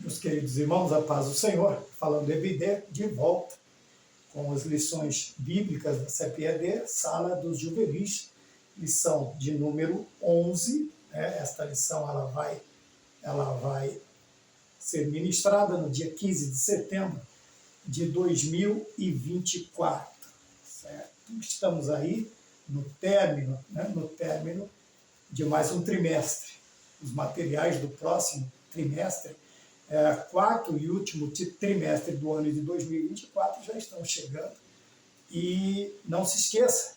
Meus queridos irmãos, a paz do Senhor, falando EBD, de volta com as lições bíblicas da CEPEAD, Sala dos Juvenis, lição de número 11. Esta lição ela vai ser ministrada no dia 15 de setembro de 2024. Certo? Estamos aí no término de mais um trimestre. Os materiais do próximo trimestre, quarto e último trimestre do ano de 2024 já estão chegando. E não se esqueça,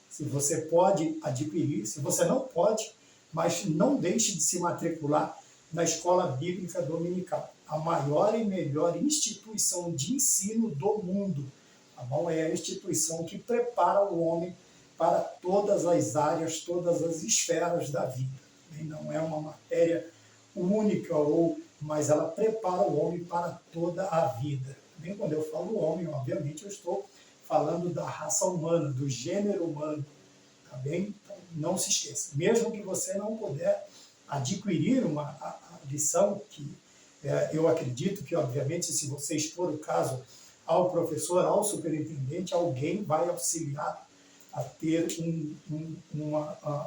se você pode adquirir, se você não pode, mas não deixe de se matricular na Escola Bíblica Dominical, a maior e melhor instituição de ensino do mundo. Tá bom? É a instituição que prepara o homem para todas as áreas, todas as esferas da vida. Não é uma matéria única, mas ela prepara o homem para toda a vida. Bem, quando eu falo homem, obviamente eu estou falando da raça humana, do gênero humano. Tá bem? Então, não se esqueça. Mesmo que você não puder adquirir a lição, que eu acredito que, obviamente, se você expor o caso ao professor, ao superintendente, alguém vai auxiliar a ter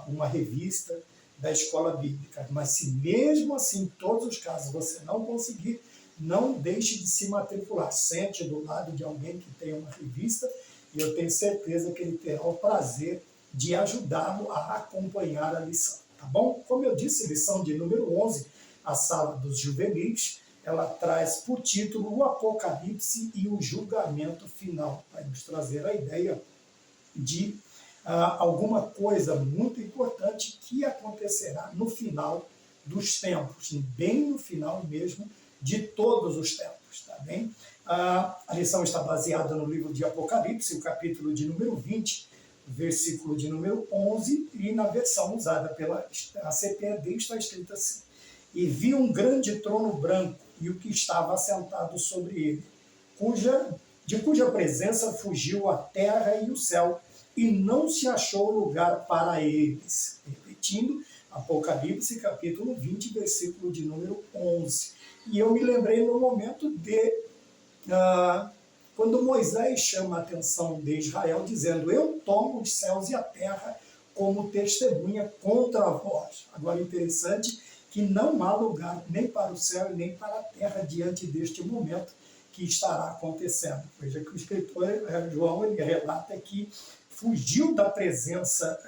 uma revista da escola bíblica. Mas se mesmo assim, em todos os casos, você não conseguir, não deixe de se matricular. Sente do lado de alguém que tem uma revista e eu tenho certeza que ele terá o prazer de ajudá-lo a acompanhar a lição. Tá bom? Como eu disse, lição de número 11, a Sala dos Juvenis, ela traz por título o Apocalipse e o julgamento final. Vai nos trazer a ideia de alguma coisa muito importante que acontecerá no final dos tempos, bem no final mesmo de todos os tempos, tá bem? A lição está baseada no livro de Apocalipse, o capítulo de número 20, versículo de número 11, e na versão usada pela CEPEAD está escrito assim: E vi um grande trono branco e o que estava assentado sobre ele, de cuja presença fugiu a terra e o céu, e não se achou lugar para eles. Repetindo, Apocalipse, capítulo 20, versículo de número 11. E eu me lembrei no momento de quando Moisés chama a atenção de Israel, dizendo: eu tomo os céus e a terra como testemunha contra vós. Agora, interessante que não há lugar nem para o céu e nem para a terra diante deste momento que estará acontecendo. Veja que o escritor João ele relata que fugiu da presença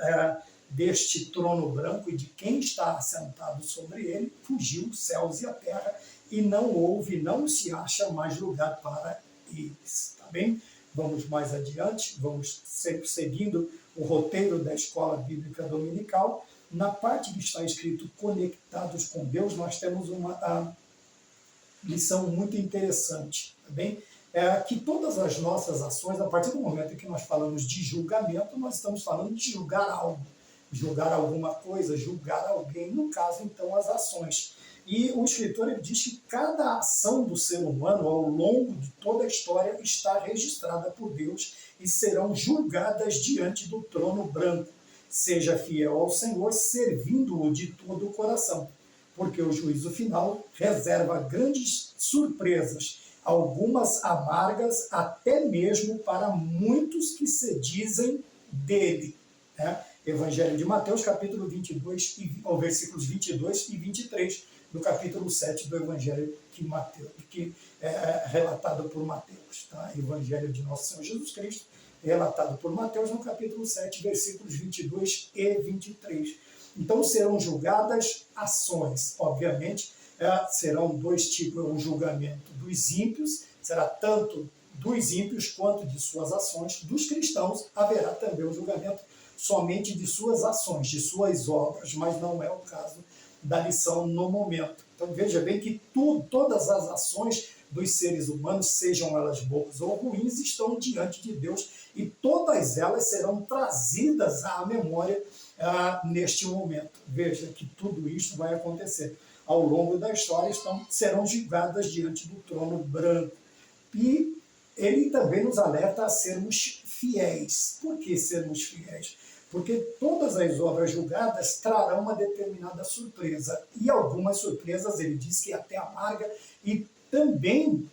deste trono branco e de quem está assentado sobre ele, fugiu os céus e a terra, e não se acha mais lugar para eles. Tá bem? Vamos mais adiante, vamos sempre seguindo o roteiro da Escola Bíblica Dominical. Na parte que está escrito Conectados com Deus, nós temos uma lição muito interessante, tá bem? Que todas as nossas ações, a partir do momento em que nós falamos de julgamento, nós estamos falando de julgar algo, julgar alguma coisa, julgar alguém, no caso, então, as ações. E o escritor ele diz que cada ação do ser humano, ao longo de toda a história, está registrada por Deus e serão julgadas diante do trono branco. Seja fiel ao Senhor, servindo-o de todo o coração, porque o juízo final reserva grandes surpresas, algumas amargas até mesmo para muitos que se dizem dele. Evangelho de Mateus, capítulo 22, versículos 22 e 23, do capítulo 7 do Evangelho que é relatado por Mateus. Tá? Evangelho de Nosso Senhor Jesus Cristo, relatado por Mateus, no capítulo 7, versículos 22 e 23. Então serão julgadas ações, obviamente, serão dois tipos, um julgamento dos ímpios, será tanto dos ímpios quanto de suas ações. Dos cristãos haverá também um julgamento somente de suas ações, de suas obras, mas não é o caso da lição no momento. Então veja bem que todas as ações dos seres humanos, sejam elas boas ou ruins, estão diante de Deus e todas elas serão trazidas à memória neste momento. Veja que tudo isso vai acontecer ao longo da história, serão julgadas diante do trono branco. E ele também nos alerta a sermos fiéis. Por que sermos fiéis? porque todas as obras julgadas trarão uma determinada surpresa, e algumas surpresas, ele diz que até amarga, e também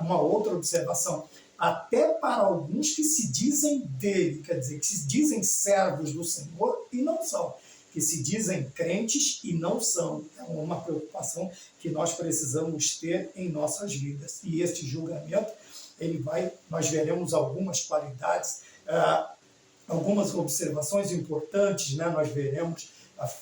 uma outra observação, até para alguns que se dizem dele, quer dizer, que se dizem servos do Senhor e não são, que se dizem crentes e não são. É uma preocupação que nós precisamos ter em nossas vidas. E este julgamento, nós veremos algumas qualidades, algumas observações importantes, né? Nós veremos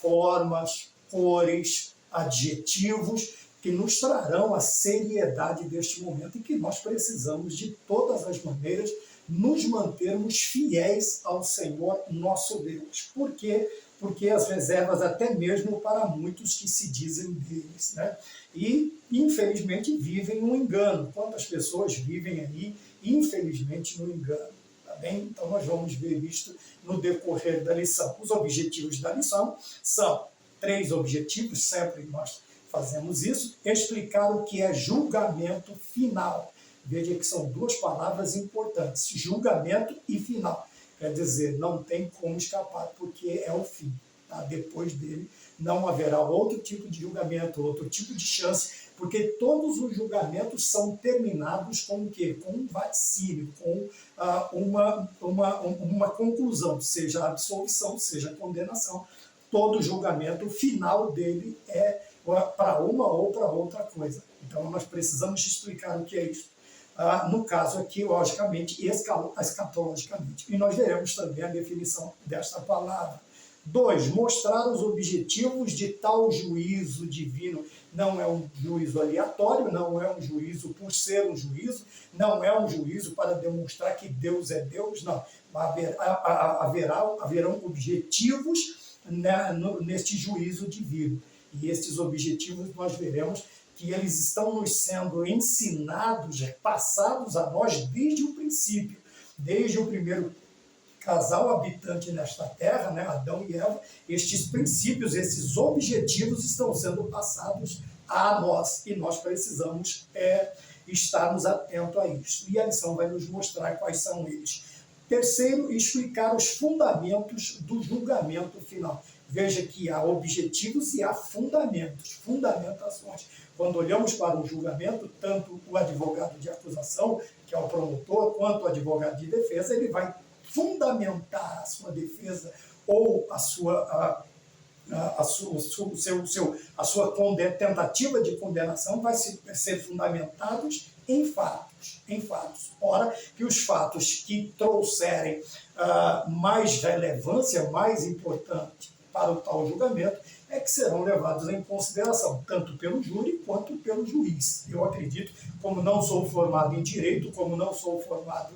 formas, cores, adjetivos, que nos trarão a seriedade deste momento e que nós precisamos, de todas as maneiras, nos mantermos fiéis ao Senhor nosso Deus. Por quê? Porque as reservas até mesmo para muitos que se dizem deles, né? E, infelizmente, vivem no engano. Quantas pessoas vivem aí, infelizmente, no engano? Tá bem? Então, nós vamos ver isto no decorrer da lição. Os objetivos da lição são 3 objetivos, sempre nós fazemos isso, explicar o que é julgamento final. Veja que são 2 palavras importantes, julgamento e final. Quer dizer, não tem como escapar, porque é o fim. Tá? Depois dele não haverá outro tipo de julgamento, outro tipo de chance, porque todos os julgamentos são terminados com o quê? Com um vaticínio, com uma conclusão, seja absolvição, seja condenação. Todo julgamento, o final dele é para uma ou para outra coisa. Então, nós precisamos explicar o que é isso. No caso aqui, logicamente, escatologicamente. E nós veremos também a definição desta palavra. 2, mostrar os objetivos de tal juízo divino. Não é um juízo aleatório, não é um juízo por ser um juízo, não é um juízo para demonstrar que Deus é Deus, não. Haverão objetivos, né, neste juízo divino. E estes objetivos nós veremos que eles estão nos sendo ensinados, passados a nós desde o princípio, desde o primeiro casal habitante nesta terra, né, Adão e Eva. Estes princípios, esses objetivos estão sendo passados a nós e nós precisamos estarmos atentos a isso. E a lição vai nos mostrar quais são eles. 3, explicar os fundamentos do julgamento final. Veja que há objetivos e há fundamentos, fundamentações. Quando olhamos para um julgamento, tanto o advogado de acusação, que é o promotor, quanto o advogado de defesa, ele vai fundamentar a sua defesa ou a sua tentativa de condenação vai ser fundamentados em fatos. Ora, que os fatos que trouxerem mais relevância, mais importante para o tal julgamento, é que serão levados em consideração, tanto pelo júri quanto pelo juiz. Eu acredito, como não sou formado em direito, como não sou formado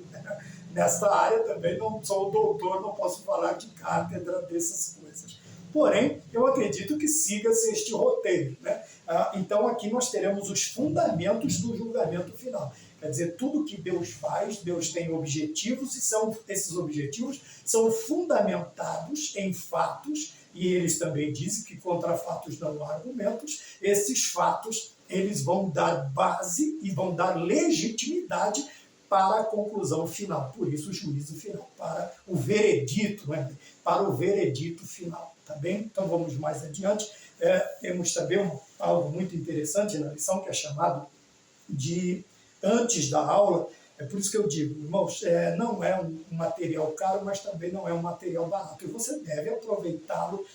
nesta área, também não sou doutor, não posso falar de cátedra dessas coisas. Porém, eu acredito que siga-se este roteiro, né? Então, aqui nós teremos os fundamentos do julgamento final. Quer dizer, tudo que Deus faz, Deus tem objetivos, e esses objetivos são fundamentados em fatos, e eles também dizem que contra fatos não há argumentos. Esses fatos, eles vão dar base e vão dar legitimidade para a conclusão final. Por isso, o juízo final, para o veredito, né? Para o veredito final. Tá bem? Então, vamos mais adiante. Temos também algo muito interessante na lição, que é chamado de antes da aula. É por isso que eu digo, irmãos, não é um material caro, mas também não é um material barato. E você deve aproveitá-lo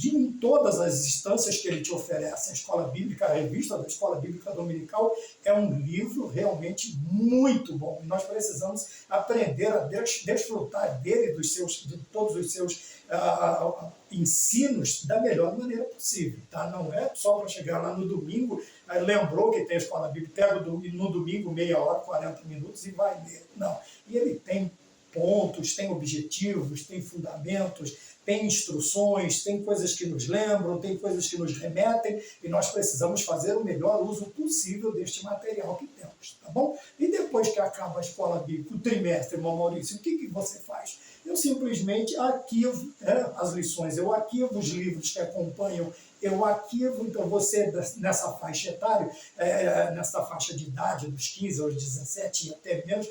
em todas as instâncias que ele te oferece. A Escola Bíblica, a revista da Escola Bíblica Dominical, é um livro realmente muito bom. Nós precisamos aprender a desfrutar dele, de todos os seus ensinos, da melhor maneira possível. Tá? Não é só para chegar lá no domingo, lembrou que tem a Escola Bíblica, pega no domingo meia hora, 40 minutos e vai ler. Não. E ele tem pontos, tem objetivos, tem fundamentos, tem instruções, tem coisas que nos lembram, tem coisas que nos remetem, e nós precisamos fazer o melhor uso possível deste material que temos, tá bom? E depois que acaba a Escola Bíblica, o trimestre, irmão Maurício, o que você faz? Eu simplesmente arquivo as lições, eu arquivo os livros que acompanham, eu arquivo. Então você, nessa faixa etária, nessa faixa de idade, dos 15 aos 17 e até menos,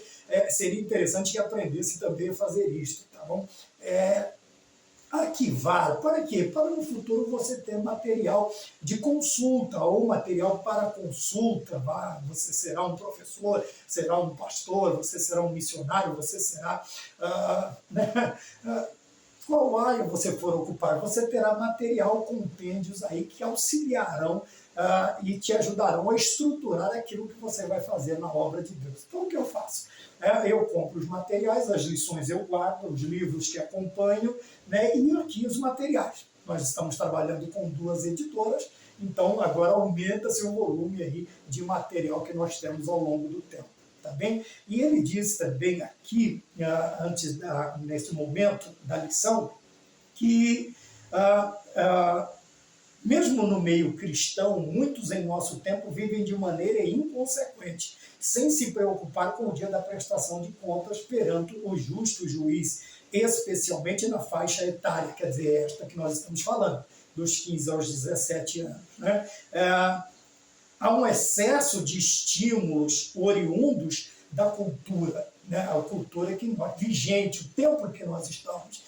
seria interessante que aprendesse também a fazer isso, tá bom? arquivar. Para quê? Para no futuro você ter material de consulta ou material para consulta. Você será um professor, será um pastor, você será um missionário, você será... né? Qual área você for ocupar, você terá material, compêndios aí que auxiliarão e te ajudarão a estruturar aquilo que você vai fazer na obra de Deus. Então, o que eu faço? Eu compro os materiais, as lições eu guardo, os livros que acompanho, né, e aqui os materiais. Nós estamos trabalhando com 2 editoras, então agora aumenta-se o volume aí de material que nós temos ao longo do tempo. Tá bem? E ele diz também aqui, nesse momento da lição, que mesmo no meio cristão, muitos em nosso tempo vivem de maneira inconsequente, sem se preocupar com o dia da prestação de contas perante o justo juiz, especialmente na faixa etária, quer dizer, esta que nós estamos falando, dos 15 aos 17 anos. Né? Há um excesso de estímulos oriundos da cultura, né? A cultura que vigente, o tempo que nós estamos.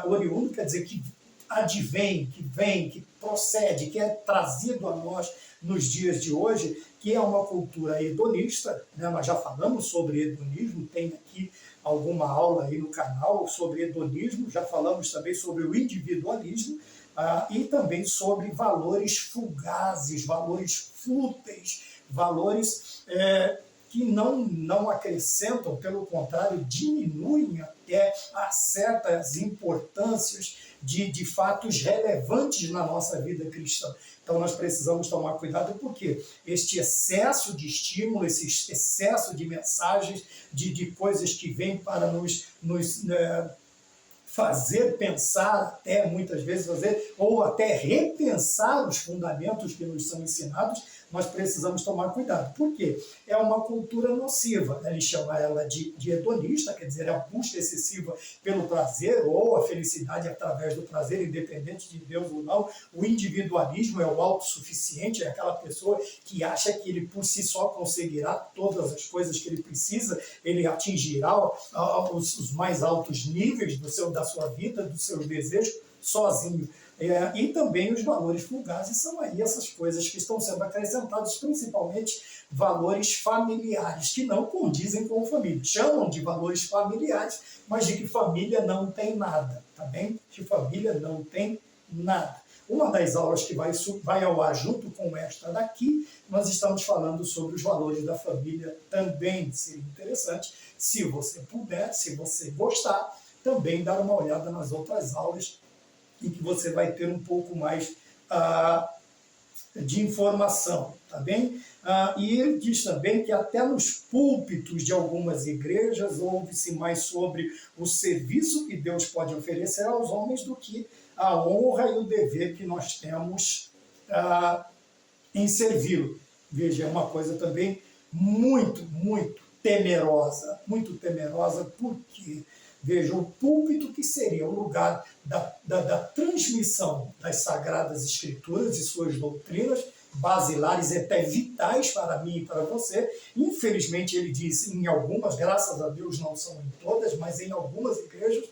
Oriundo quer dizer que advém, que vem, que procede, que é trazido a nós nos dias de hoje, que é uma cultura hedonista, né? Nós já falamos sobre hedonismo, tem aqui alguma aula aí no canal sobre hedonismo, já falamos também sobre o individualismo, e também sobre valores fugazes, valores fúteis, valores que não acrescentam, pelo contrário, diminuem até a certas importâncias de fatos relevantes na nossa vida cristã. Então nós precisamos tomar cuidado porque este excesso de estímulo, esse excesso de mensagens, de coisas que vêm para nos fazer pensar, até muitas vezes ou até repensar os fundamentos que nos são ensinados, nós precisamos tomar cuidado. Por quê? É uma cultura nociva. Ele chama ela de hedonista, quer dizer, a busca excessiva pelo prazer ou a felicidade através do prazer, independente de Deus ou não. O individualismo é o autossuficiente, é aquela pessoa que acha que ele por si só conseguirá todas as coisas que ele precisa, ele atingirá os mais altos níveis da sua vida, dos seus desejos, sozinho. E também os valores fugazes são aí essas coisas que estão sendo acrescentadas, principalmente valores familiares, que não condizem com família. Chamam de valores familiares, mas de que família não tem nada, tá bem? De família não tem nada. Uma das aulas que vai ao ar junto com esta daqui, nós estamos falando sobre os valores da família também. Seria interessante, se você puder, se você gostar, também dar uma olhada nas outras aulas em que você vai ter um pouco mais de informação, tá bem? E ele diz também que até nos púlpitos de algumas igrejas ouve-se mais sobre o serviço que Deus pode oferecer aos homens do que a honra e o dever que nós temos em servi-lo. Veja, é uma coisa também muito, muito temerosa, porque... Veja, o púlpito, que seria o lugar da transmissão das Sagradas Escrituras e suas doutrinas basilares, até vitais para mim e para você. Infelizmente, ele diz, em algumas, graças a Deus não são em todas, mas em algumas igrejas,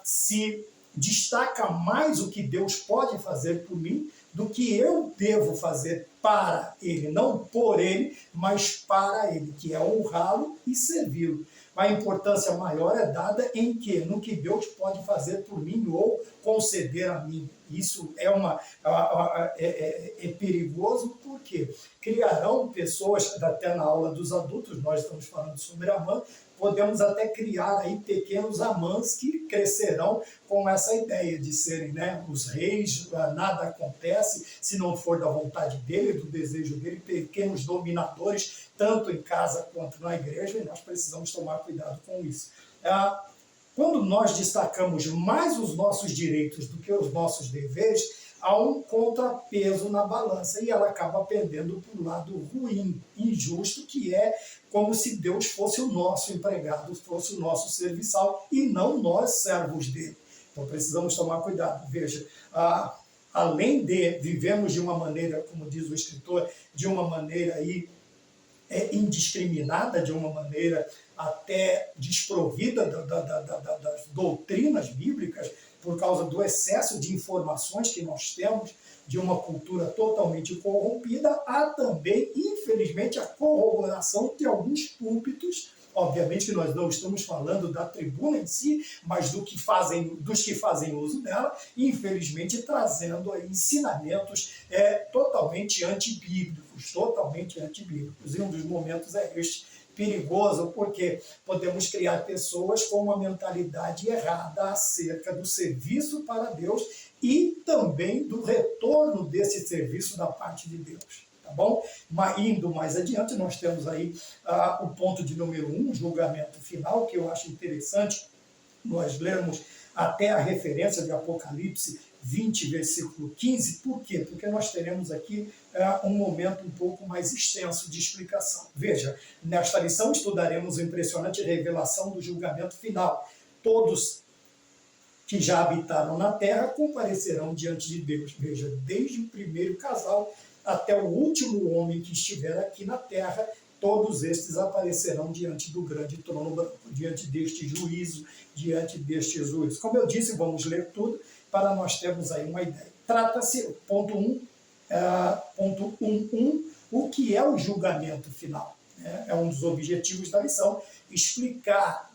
se destaca mais o que Deus pode fazer por mim do que eu devo fazer para Ele, não por Ele, mas para Ele, que é honrá-lo e servi-lo. A importância maior é dada em que? No que Deus pode fazer por mim ou conceder a mim. Isso é perigoso porque criarão pessoas, até na aula dos adultos, nós estamos falando sobre Amã, podemos até criar aí pequenos Amãs que crescerão com essa ideia de serem, né, os reis, nada acontece se não for da vontade dele, do desejo dele, pequenos dominadores, tanto em casa quanto na igreja, e nós precisamos tomar cuidado com isso. Quando nós destacamos mais os nossos direitos do que os nossos deveres, há um contrapeso na balança e ela acaba pendendo para o lado ruim, injusto, que é como se Deus fosse o nosso empregado, fosse o nosso serviçal e não nós servos dele. Então precisamos tomar cuidado. Veja, além de vivemos de uma maneira, como diz o escritor, de uma maneira aí indiscriminada, de uma maneira até desprovida das doutrinas bíblicas, por causa do excesso de informações que nós temos, de uma cultura totalmente corrompida, há também, infelizmente, a corroboração de alguns púlpitos. Obviamente que nós não estamos falando da tribuna em si, mas dos que fazem uso dela, infelizmente trazendo aí ensinamentos totalmente antibíblicos, E um dos momentos é este, perigoso, porque podemos criar pessoas com uma mentalidade errada acerca do serviço para Deus e também do retorno desse serviço da parte de Deus. Tá bom? Mas, indo mais adiante, nós temos aí o ponto de número 1, julgamento final, que eu acho interessante nós lermos até a referência de Apocalipse 20, versículo 15. Por quê? Porque nós teremos aqui um momento um pouco mais extenso de explicação. Veja, nesta lição estudaremos a impressionante revelação do julgamento final. Todos que já habitaram na terra comparecerão diante de Deus. Veja, desde o primeiro casal até o último homem que estiver aqui na terra, todos estes aparecerão diante do grande trono branco, diante deste juízo, Como eu disse, vamos ler tudo para nós termos aí uma ideia. Trata-se, ponto 1.1, o que é o julgamento final. É um dos objetivos da lição, explicar,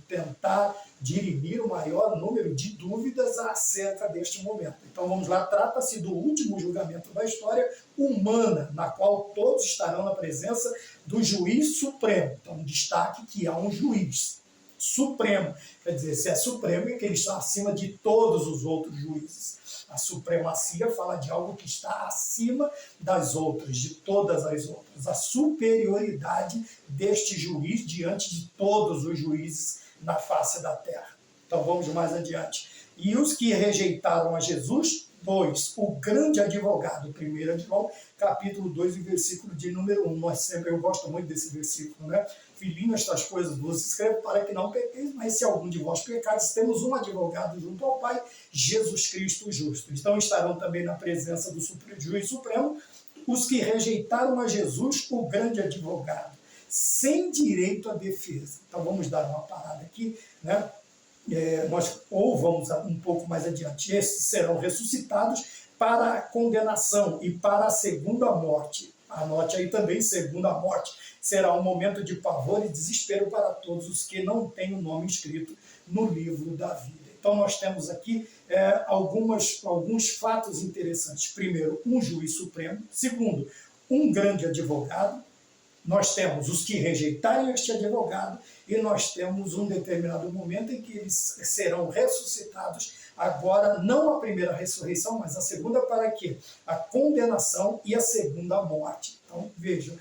tentar dirimir o maior número de dúvidas acerca deste momento. Então vamos lá, trata-se do último julgamento da história humana, na qual todos estarão na presença do juiz supremo. Então destaque que há um juiz supremo, quer dizer, se é supremo é que ele está acima de todos os outros juízes. A supremacia fala de algo que está acima das outras, de todas as outras. A superioridade deste juiz diante de todos os juízes na face da terra. Então vamos mais adiante. E os que rejeitaram a Jesus, pois o grande advogado, 1 João, capítulo 2, versículo de número 1. Eu gosto muito desse versículo, né? Filhinho, estas coisas vos escrevo para que não pequeis, mas se algum de vós pecares, temos um advogado junto ao Pai, Jesus Cristo o justo. Então estarão também na presença do juiz supremo os que rejeitaram a Jesus, o grande advogado, sem direito à defesa. Então vamos dar uma parada aqui, né? Vamos um pouco mais adiante. Estes serão ressuscitados para a condenação e para a segunda morte. Anote aí também, segunda morte. Será um momento de pavor e desespero para todos os que não têm o nome escrito no livro da vida. Então nós temos aqui alguns fatos interessantes. Primeiro, um juiz supremo. Segundo, um grande advogado. Nós temos os que rejeitarem este advogado e nós temos um determinado momento em que eles serão ressuscitados, agora não a primeira ressurreição, mas a segunda, para quê? A condenação e a segunda morte. Então, vejam,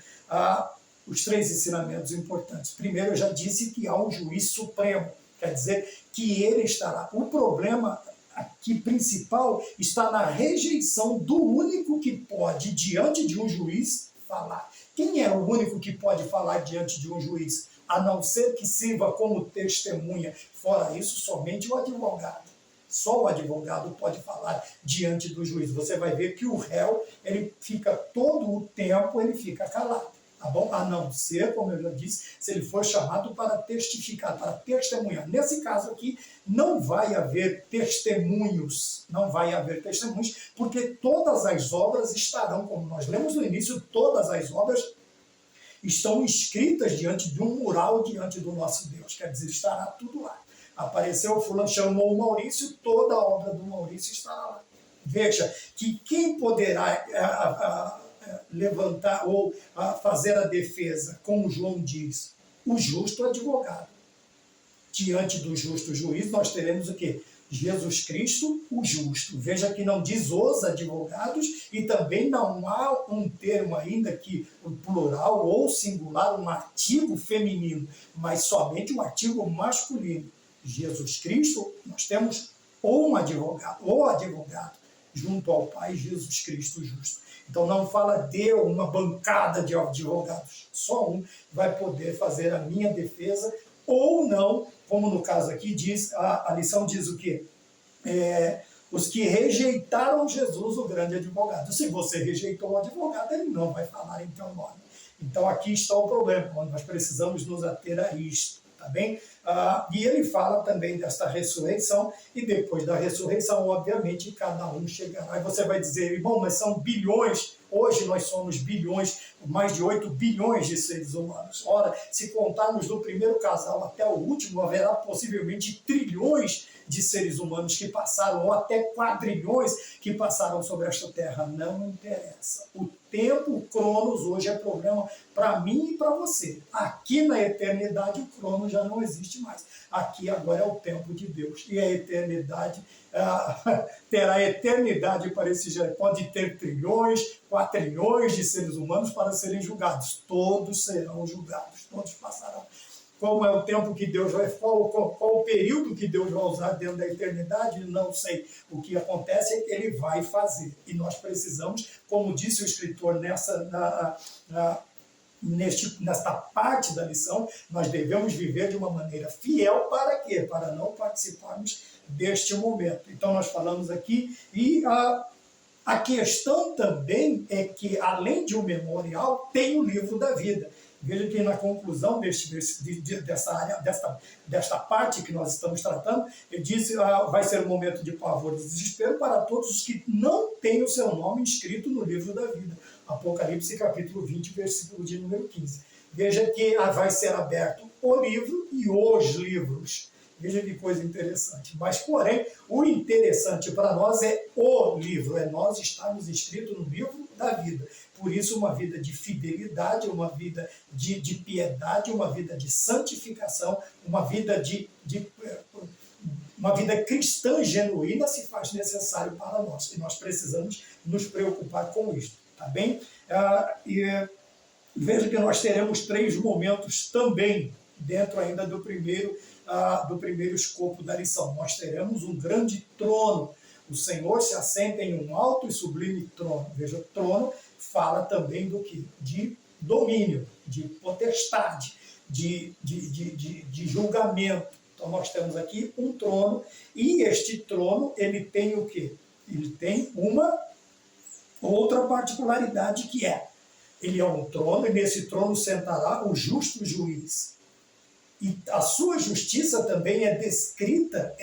os 3 ensinamentos importantes. Primeiro, eu já disse que há um juiz supremo, quer dizer que ele estará. O problema aqui principal está na rejeição do único que pode, diante de um juiz, falar. Quem é o único que pode falar diante de um juiz? A não ser que sirva como testemunha. Fora isso, somente o advogado. Só o advogado pode falar diante do juiz. Você vai ver que o réu, ele fica todo o tempo, ele fica calado. Tá bom? A não ser, como eu já disse, se ele for chamado para testificar, para testemunhar. Nesse caso aqui, não vai haver testemunhos, porque todas as obras estarão, como nós lemos no início, todas as obras estão escritas diante de um mural diante do nosso Deus. Quer dizer, estará tudo lá. Apareceu o fulano, chamou o Maurício, toda a obra do Maurício estará lá. Veja que quem poderá levantar ou fazer a defesa, como João diz, o justo advogado. Diante do justo juiz, nós teremos o quê? Jesus Cristo, o justo. Veja que não diz os advogados e também não há um termo ainda que o plural ou singular, um artigo feminino, mas somente um artigo masculino. Jesus Cristo, nós temos ou advogado, junto ao Pai, Jesus Cristo justo. Então não fala de uma bancada de advogados, só um vai poder fazer a minha defesa ou não, como no caso aqui diz, a lição diz o quê? Os que rejeitaram Jesus, o grande advogado. Se você rejeitou o advogado, ele não vai falar em teu nome. Então aqui está o problema, nós precisamos nos ater a isto. tá bem? E ele fala também desta ressurreição, e depois da ressurreição, obviamente, cada um chegará. E você vai dizer, irmão, mas são bilhões, hoje nós somos bilhões, mais de 8 bilhões de seres humanos. Ora, se contarmos do primeiro casal até o último, haverá possivelmente trilhões de seres humanos que passaram, ou até quadrilhões que passaram sobre esta terra. Não interessa. O tempo, o Cronos, hoje é problema para mim e para você. Aqui na eternidade, o Cronos já não existe mais. Aqui agora é o tempo de Deus. E a eternidade terá eternidade para esse gênero. Pode ter trilhões, quatrilhões de seres humanos para serem julgados. Todos serão julgados, todos passarão. Como é o tempo que Deus vai... Qual o período que Deus vai usar dentro da eternidade? Não sei. O que acontece é que Ele vai fazer. E nós precisamos, como disse o escritor nesta parte da lição, nós devemos viver de uma maneira fiel para quê? Para não participarmos deste momento. Então nós falamos aqui, e a questão também é que, além de um memorial, tem o livro da vida. Veja que na conclusão desta parte que nós estamos tratando, ele diz vai ser um momento de pavor e desespero para todos os que não têm o seu nome inscrito no livro da vida. Apocalipse capítulo 20, versículo de número 15. Veja que vai ser aberto o livro e os livros. Veja que coisa interessante. Mas, porém, o interessante para nós é o livro, é nós estarmos inscritos no livro da vida. Por isso, uma vida de fidelidade, uma vida de piedade, uma vida de santificação, uma vida uma vida cristã genuína se faz necessário para nós. E nós precisamos nos preocupar com isso, tá bem? Veja que nós teremos 3 momentos também, dentro ainda do primeiro escopo da lição. Nós teremos um grande trono. O Senhor se assenta em um alto e sublime trono. Veja, o trono fala também do quê? De domínio, de potestade, de julgamento. Então nós temos aqui um trono, e este trono, ele tem o quê? Ele tem uma outra particularidade, que ele é um trono, e nesse trono sentará o justo juiz. E a sua justiça também é descrita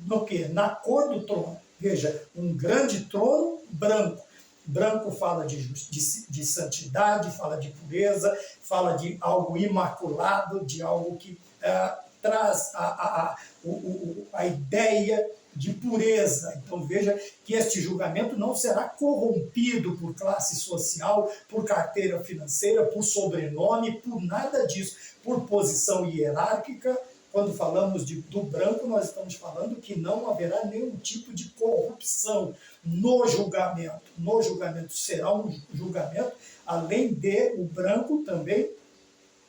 no quê? Na cor do trono. Veja, um grande trono branco. Branco fala de santidade, fala de pureza, fala de algo imaculado, de algo que traz a ideia de pureza. Então veja que este julgamento não será corrompido por classe social, por carteira financeira, por sobrenome, por nada disso, por posição hierárquica. Quando falamos do branco, nós estamos falando que não haverá nenhum tipo de corrupção no julgamento. No julgamento será um julgamento, além de o branco também,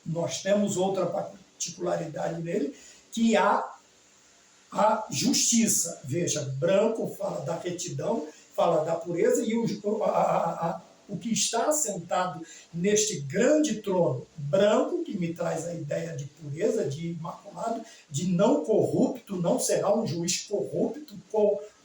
nós temos outra particularidade nele, que há a justiça. Veja, branco fala da retidão, fala da pureza, e o que está assentado neste grande trono branco, que me traz a ideia de pureza, de imaculado, de não corrupto, não será um juiz corrupto,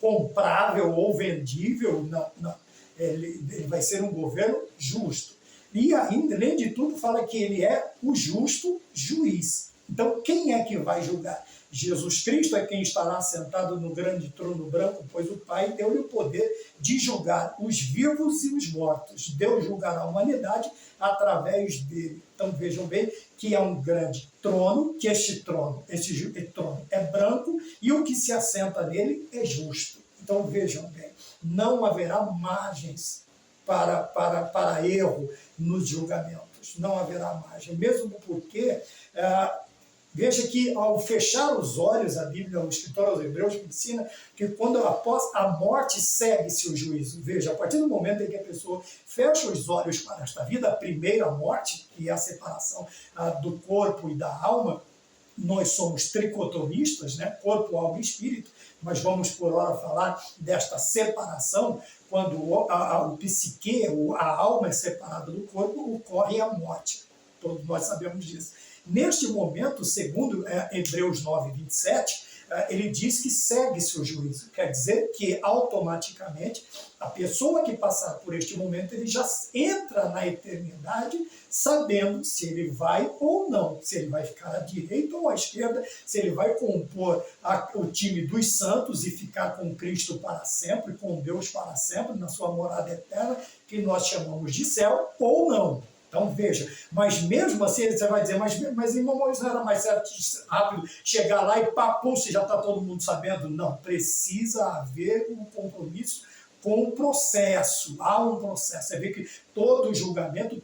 comprável ou vendível, não. Ele vai ser um governo justo. E ainda, além de tudo, fala que ele é o justo juiz. Então, quem é que vai julgar? Jesus Cristo é quem estará sentado no grande trono branco, pois o Pai deu-lhe o poder de julgar os vivos e os mortos. Deus julgará a humanidade através dele. Então vejam bem que é um grande trono, que este trono é branco, e o que se assenta nele é justo. Então vejam bem, não haverá margens para erro nos julgamentos. Não haverá margem, mesmo porque... Veja que, ao fechar os olhos, a Bíblia, o escritor aos Hebreus, ensina que quando após a morte segue-se o juízo. Veja, a partir do momento em que a pessoa fecha os olhos para esta vida, a primeira morte, que é a separação do corpo e da alma, nós somos tricotomistas, né? Corpo, alma e espírito, mas vamos por hora falar desta separação. Quando o psique, a alma é separada do corpo, ocorre a morte. Todos nós sabemos disso. Neste momento, segundo Hebreus 9, 27, ele diz que segue-se o juízo. Quer dizer que, automaticamente, a pessoa que passar por este momento, ele já entra na eternidade sabendo se ele vai ou não, se ele vai ficar à direita ou à esquerda, se ele vai compor o time dos santos e ficar com Cristo para sempre, com Deus para sempre, na sua morada eterna, que nós chamamos de céu, ou não. Então veja, mas mesmo assim você vai dizer, mas irmão, não era mais rápido chegar lá e papum, se já está todo mundo sabendo? Não, precisa haver um compromisso com o processo, há um processo. Você vê que todo julgamento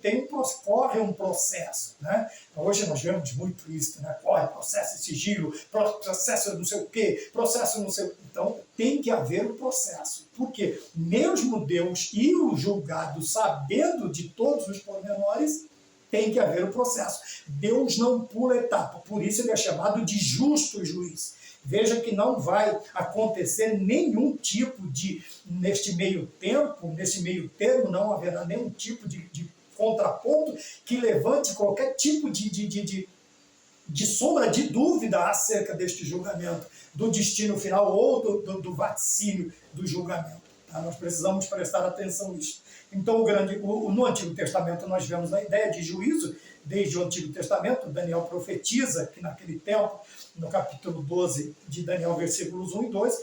corre um processo, né? Hoje nós vemos muito isso, né? Corre processo de sigilo, processo não sei o quê, processo não sei o quê. Então tem que haver um processo, porque mesmo Deus e o julgado sabendo de todos os pormenores, tem que haver um processo. Deus não pula etapa, por isso ele é chamado de justo juiz. Veja que não vai acontecer nenhum tipo de, neste meio termo, não haverá nenhum tipo de contraponto que levante qualquer tipo de sombra de dúvida acerca deste julgamento, do destino final ou do vaticínio do julgamento. Tá? Nós precisamos prestar atenção nisso. Então, no Antigo Testamento nós vemos a ideia de juízo, desde o Antigo Testamento. Daniel profetiza que naquele tempo, no capítulo 12 de Daniel, versículos 1 e 2,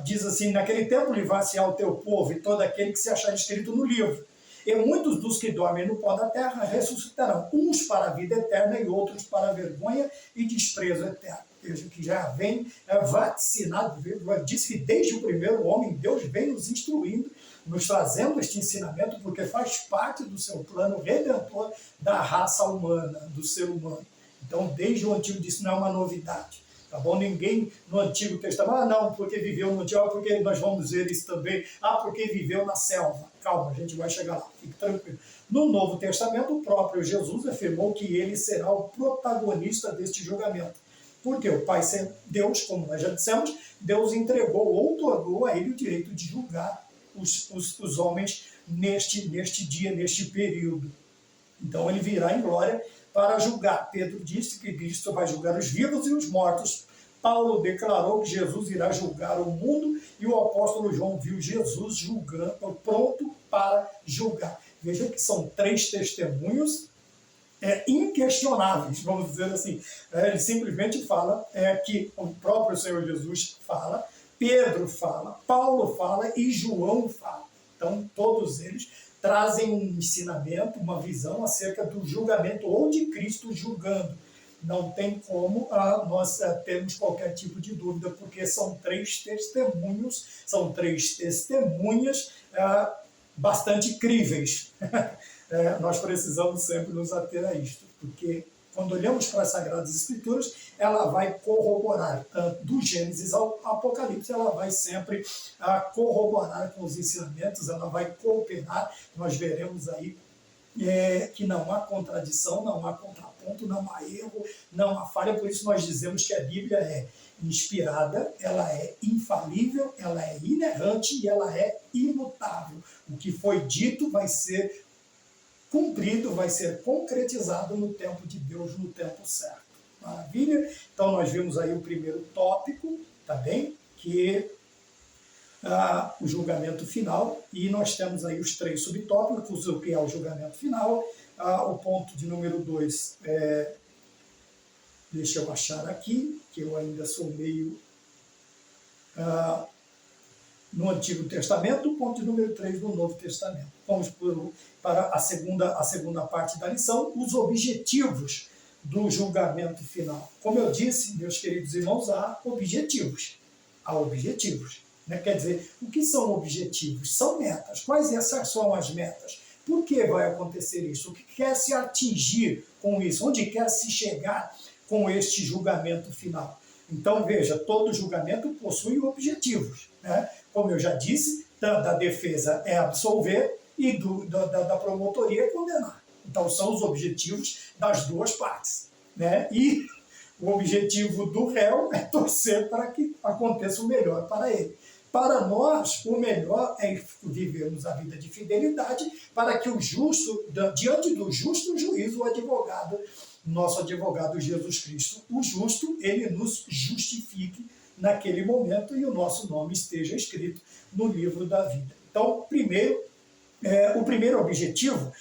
diz assim, naquele tempo livrar-se-á o teu povo e todo aquele que se achar escrito no livro. E muitos dos que dormem no pó da terra ressuscitarão, uns para a vida eterna e outros para a vergonha e desprezo eterno. Veja que já vem vaticinado, diz que desde o primeiro homem, Deus vem nos instruindo, nos trazendo este ensinamento, porque faz parte do seu plano redentor da raça humana, do ser humano. Então, desde o Antigo, isso não é uma novidade. Tá bom? Ninguém no Antigo Testamento, não, porque viveu no Antigo, porque nós vamos ver isso também, porque viveu na selva. Calma, a gente vai chegar lá, fique tranquilo. No Novo Testamento, o próprio Jesus afirmou que ele será o protagonista deste julgamento. Porque o Pai, Deus, como nós já dissemos, Deus entregou, outorgou a ele o direito de julgar os homens neste dia, neste período. Então ele virá em glória para julgar. Pedro disse que Cristo vai julgar os vivos e os mortos. Paulo declarou que Jesus irá julgar o mundo e o apóstolo João viu Jesus julgando, pronto para julgar. Veja que são 3 testemunhos inquestionáveis, vamos dizer assim. Ele simplesmente fala que o próprio Senhor Jesus fala, Pedro fala, Paulo fala e João fala. Então todos eles trazem um ensinamento, uma visão acerca do julgamento ou de Cristo julgando. Não tem como nós termos qualquer tipo de dúvida, porque são 3 testemunhos, são 3 testemunhas bastante críveis. Nós precisamos sempre nos ater a isto, porque quando olhamos para as Sagradas Escrituras, ela vai corroborar, tanto do Gênesis ao Apocalipse, ela vai sempre corroborar com os ensinamentos, ela vai cooperar. Nós veremos aí que não há contradição, não há contraponto, não há erro, não há falha. Por isso nós dizemos que a Bíblia é inspirada, ela é infalível, ela é inerrante e ela é imutável. O que foi dito vai ser cumprido, vai ser concretizado no tempo de Deus, no tempo certo. Maravilha? Então nós vimos aí o primeiro tópico, tá bem? Que o julgamento final, e nós temos aí os 3 subtópicos, o que é o julgamento final. O ponto de número 2 deixa eu achar aqui, que eu ainda sou meio no Antigo Testamento, o ponto de número 3 do Novo Testamento. Vamos para a segunda parte da lição, os objetivos do julgamento final. Como eu disse, meus queridos irmãos, há objetivos. Há objetivos. Né? Quer dizer, o que são objetivos? São metas. Quais essas são as metas? Por que vai acontecer isso? O que quer se atingir com isso? Onde quer se chegar com este julgamento final? Então, veja, todo julgamento possui objetivos. Né? Como eu já disse, da defesa é absolver e da promotoria é condenar. Então, são os objetivos das duas partes. Né? E o objetivo do réu é torcer para que aconteça o melhor para ele. Para nós, o melhor é vivermos a vida de fidelidade para que o justo, diante do justo juízo, o advogado nosso advogado Jesus Cristo, o justo, ele nos justifique naquele momento e o nosso nome esteja escrito no livro da vida. Então, o primeiro objetivo,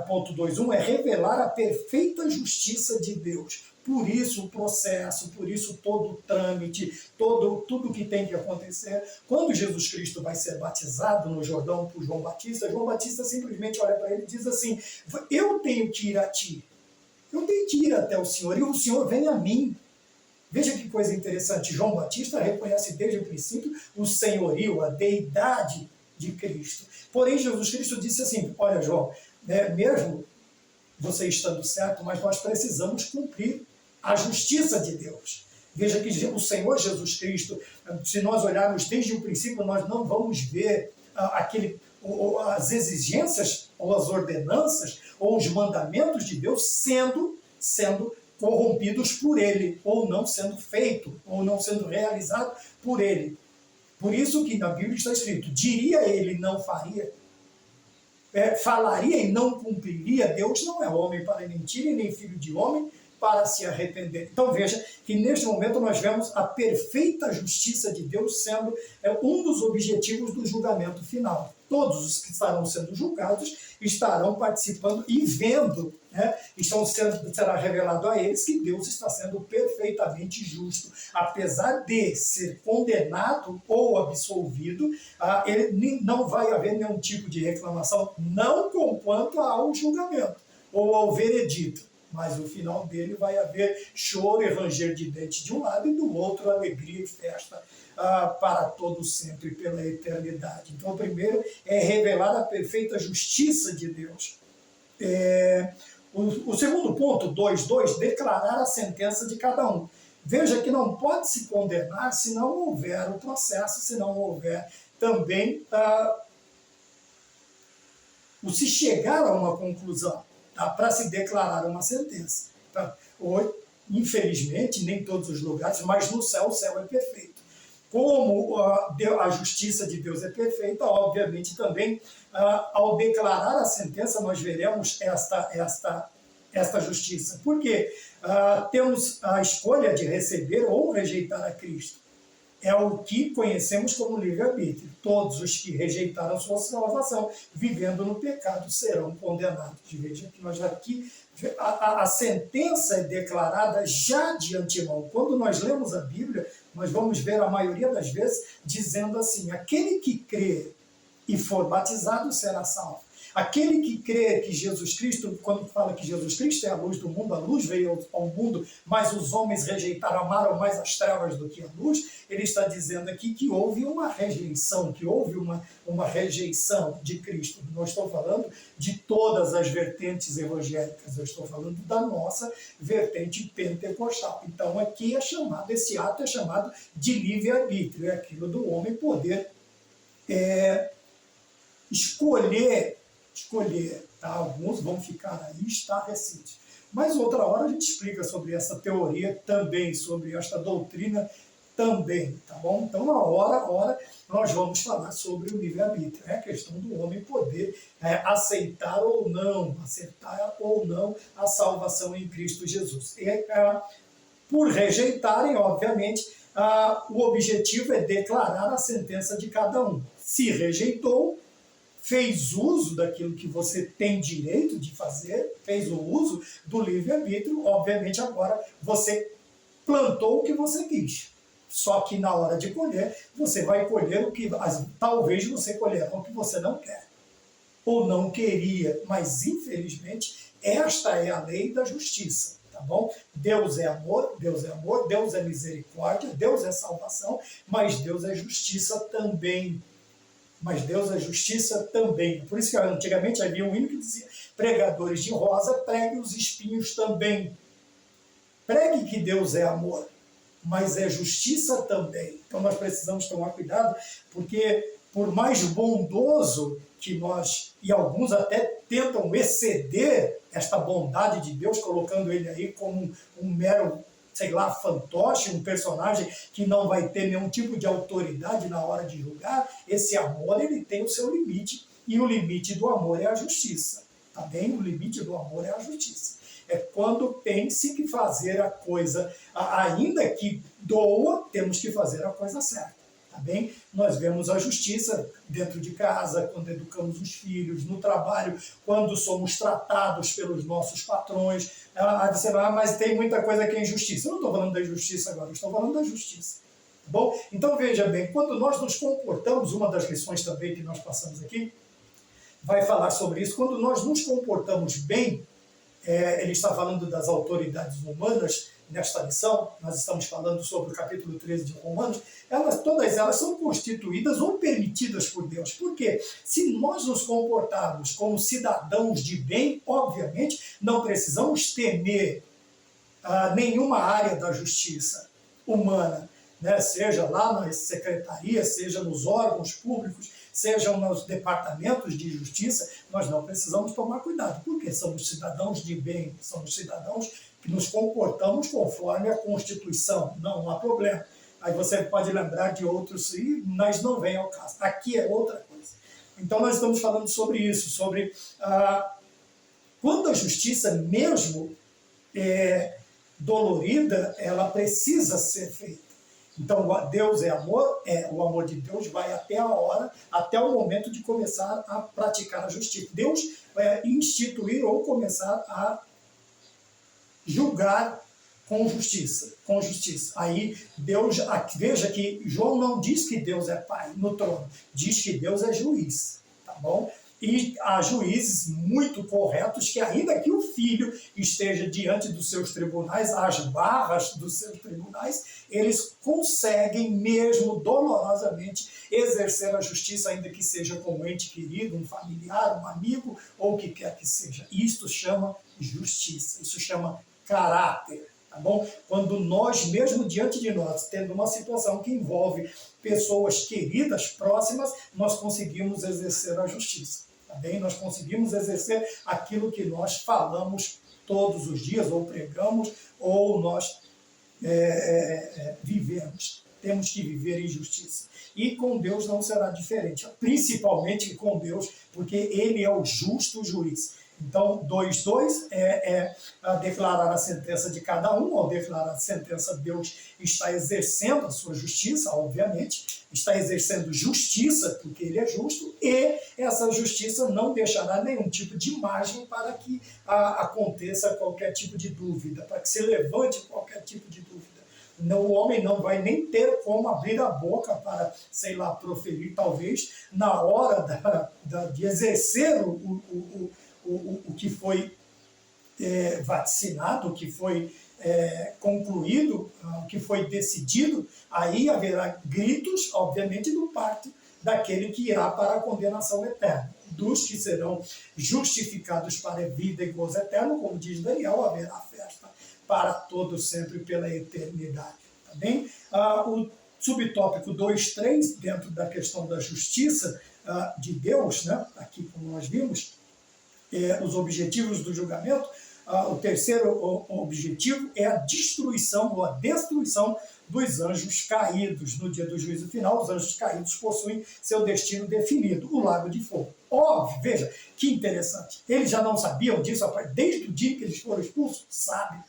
ponto 2.1, é revelar a perfeita justiça de Deus. Por isso o processo, por isso todo o trâmite, tudo que tem que acontecer. Quando Jesus Cristo vai ser batizado no Jordão por João Batista simplesmente olha para ele e diz assim: eu tenho que ir a ti, eu tenho que ir até o Senhor, e o Senhor vem a mim. Veja que coisa interessante, João Batista reconhece desde o princípio o senhorio, a deidade de Cristo. Porém, Jesus Cristo disse assim: olha, João, mesmo você estando certo, mas nós precisamos cumprir a justiça de Deus. Veja que o Senhor Jesus Cristo, se nós olharmos desde o princípio, nós não vamos ver as exigências, ou as ordenanças, ou os mandamentos de Deus sendo corrompidos por Ele, ou não sendo feito, ou não sendo realizado por Ele. Por isso que na Bíblia está escrito: diria ele, não faria. Falaria e não cumpriria. Deus não é homem para mentir, e nem filho de homem para se arrepender. Então veja que neste momento nós vemos a perfeita justiça de Deus sendo um dos objetivos do julgamento final. Todos os que estarão sendo julgados estarão participando e vendo, será revelado a eles que Deus está sendo perfeitamente justo. Apesar de ser condenado ou absolvido, ele não vai haver nenhum tipo de reclamação, não conquanto ao julgamento ou ao veredito. Mas no final dele vai haver choro e ranger de dentes de um lado e do outro alegria e festa para todo sempre, pela eternidade. Então o primeiro é revelar a perfeita justiça de Deus. O segundo ponto, 2.2, declarar a sentença de cada um. Veja que não pode se condenar se não houver o processo, se não houver também o se chegar a uma conclusão, para se declarar uma sentença. Infelizmente, nem todos os lugares, mas no céu, o céu é perfeito. Como a justiça de Deus é perfeita, obviamente também, ao declarar a sentença, nós veremos esta justiça. Porque temos a escolha de receber ou rejeitar a Cristo. É o que conhecemos como livre-arbítrio. Todos os que rejeitaram sua salvação, vivendo no pecado, serão condenados. Veja que nós aqui, a sentença é declarada já de antemão. Quando nós lemos a Bíblia, nós vamos ver a maioria das vezes dizendo assim: aquele que crê e for batizado será salvo. Aquele que crê que Jesus Cristo, quando fala que Jesus Cristo é a luz do mundo, a luz veio ao mundo, mas os homens rejeitaram, amaram mais as trevas do que a luz, ele está dizendo aqui que houve uma rejeição, que houve uma rejeição de Cristo. Não estou falando de todas as vertentes evangélicas, eu estou falando da nossa vertente pentecostal. Então aqui esse ato é chamado de livre-arbítrio, é aquilo do homem poder escolher, tá? Alguns vão ficar aí estarrecidos. Mas outra hora a gente explica sobre essa teoria também, sobre esta doutrina também, tá bom? Então, na hora nós vamos falar sobre o livre-arbítrio, a questão do homem poder aceitar ou não a salvação em Cristo Jesus. Por rejeitarem, obviamente, o objetivo é declarar a sentença de cada um. Se rejeitou, fez uso daquilo que você tem direito de fazer, fez o uso do livre-arbítrio, obviamente agora você plantou o que você quis. Só que na hora de colher, você vai colher o que talvez você colherá o que você não quer, ou não queria, mas infelizmente esta é a lei da justiça. Tá bom? Deus é amor, Deus é misericórdia, Deus é salvação, mas Deus é justiça também. Por isso que antigamente havia um hino que dizia: pregadores de rosa, pregue os espinhos também. Pregue que Deus é amor, mas é justiça também. Então nós precisamos tomar cuidado, porque por mais bondoso que nós, e alguns até tentam exceder esta bondade de Deus, colocando ele aí como um mero, fantoche, um personagem que não vai ter nenhum tipo de autoridade na hora de julgar, esse amor ele tem o seu limite, e o limite do amor é a justiça. tá bem? O limite do amor é a justiça. É quando tem-se que fazer a coisa, ainda que doa, temos que fazer a coisa certa, tá bem? Nós vemos a justiça dentro de casa, quando educamos os filhos, no trabalho, quando somos tratados pelos nossos patrões. Aí você vai, mas tem muita coisa que é injustiça. Eu não estou falando da injustiça agora, eu estou falando da justiça. Bom, então veja bem, quando nós nos comportamos, uma das lições também que nós passamos aqui, vai falar sobre isso, quando nós nos comportamos bem, ele está falando das autoridades humanas nesta lição, nós estamos falando sobre o capítulo 13 de Romanos, todas elas são constituídas ou permitidas por Deus. Por quê? Se nós nos comportarmos como cidadãos de bem, obviamente, não precisamos temer nenhuma área da justiça humana, né? Seja lá nas secretarias, seja nos órgãos públicos, sejam nos departamentos de justiça, nós não precisamos tomar cuidado, porque somos cidadãos de bem, somos cidadãos que nos comportamos conforme a Constituição, não há problema. Aí você pode lembrar de outros, mas não vem ao caso. Aqui é outra coisa. Então nós estamos falando sobre isso, sobre quando a justiça mesmo dolorida, ela precisa ser feita. Então, Deus é amor, o amor de Deus vai até a hora, até o momento de começar a praticar a justiça. Deus vai instituir ou começar a julgar com justiça. Aí, Deus, veja que João não diz que Deus é pai no trono, diz que Deus é juiz, tá bom? E há juízes muito corretos que, ainda que o filho esteja diante dos seus tribunais, às barras dos seus tribunais, eles conseguem mesmo dolorosamente exercer a justiça, ainda que seja com um ente querido, um familiar, um amigo, ou o que quer que seja. Isto chama justiça, isso chama caráter. Tá bom? Quando nós, mesmo diante de nós, tendo uma situação que envolve pessoas queridas, próximas, nós conseguimos exercer a justiça. Tá bem? Nós conseguimos exercer aquilo que nós falamos todos os dias, ou pregamos, ou nós vivemos. Temos que viver em justiça. E com Deus não será diferente, principalmente com Deus, porque Ele é o justo juiz. Então, 2:2 é declarar a sentença de cada um. Ao declarar a sentença, Deus está exercendo a sua justiça, obviamente, está exercendo justiça, porque Ele é justo, e essa justiça não deixará nenhum tipo de margem para que aconteça qualquer tipo de dúvida, para que se levante qualquer tipo de dúvida. O homem não vai nem ter como abrir a boca para, sei lá, proferir, talvez, na hora de exercer o que foi vaticinado, o que foi concluído, o que foi decidido, aí haverá gritos, obviamente, do parte daquele que irá para a condenação eterna. Dos que serão justificados para a vida e gozo eterno, como diz Daniel, haverá festa para todo sempre pela eternidade. Tá bem? O subtópico 2.3, dentro da questão da justiça de Deus, né? Aqui como nós vimos, os objetivos do julgamento, o terceiro objetivo é a destruição ou a destruição dos anjos caídos. No dia do juízo final, os anjos caídos possuem seu destino definido, o lago de fogo. Óbvio, veja, que interessante. Eles já não sabiam disso, desde o dia que eles foram expulsos? Sabe.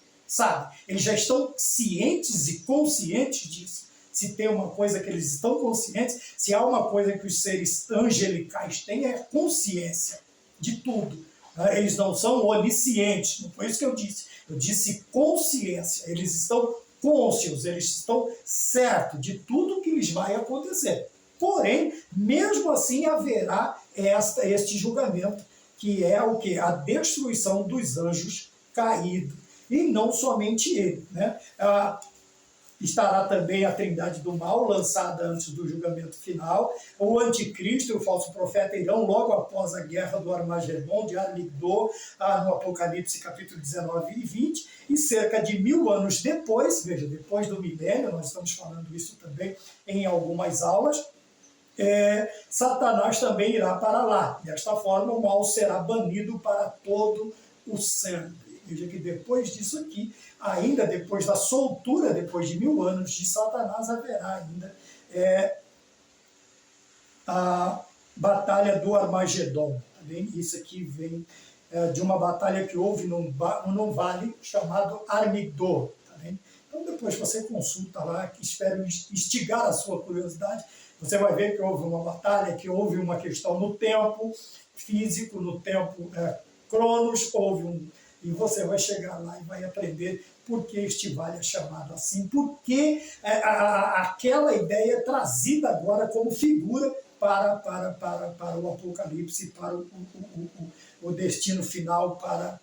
Eles já estão cientes e conscientes disso. Se tem uma coisa que eles estão conscientes, se há uma coisa que os seres angelicais têm, é consciência de tudo. Eles não são oniscientes, não foi isso que eu disse. Eu disse consciência. Eles estão cônscios, eles estão certos de tudo que lhes vai acontecer. Porém, mesmo assim haverá este julgamento, que é o quê? A destruição dos anjos caídos. E não somente ele, né? Estará também a trindade do mal, lançada antes do julgamento final. O anticristo e o falso profeta irão logo após a guerra do Armagedon, de Armigdon, no Apocalipse capítulo 19 e 20. E cerca de 1000 anos depois, veja, depois do milênio, nós estamos falando isso também em algumas aulas, Satanás também irá para lá. Desta forma, o mal será banido para todo o sempre. Veja que depois disso aqui, ainda depois da soltura, depois de 1000 anos de Satanás, haverá ainda a batalha do Armagedon. Tá bem? Isso aqui vem de uma batalha que houve num vale chamado Armigdor. Tá vendo? Então depois você consulta lá, que espero instigar a sua curiosidade, você vai ver que houve uma batalha, que houve uma questão no tempo físico, no tempo Cronos, e você vai chegar lá e vai aprender por que este vale é chamado assim, por que aquela ideia é trazida agora como figura para o Apocalipse, para o destino final, para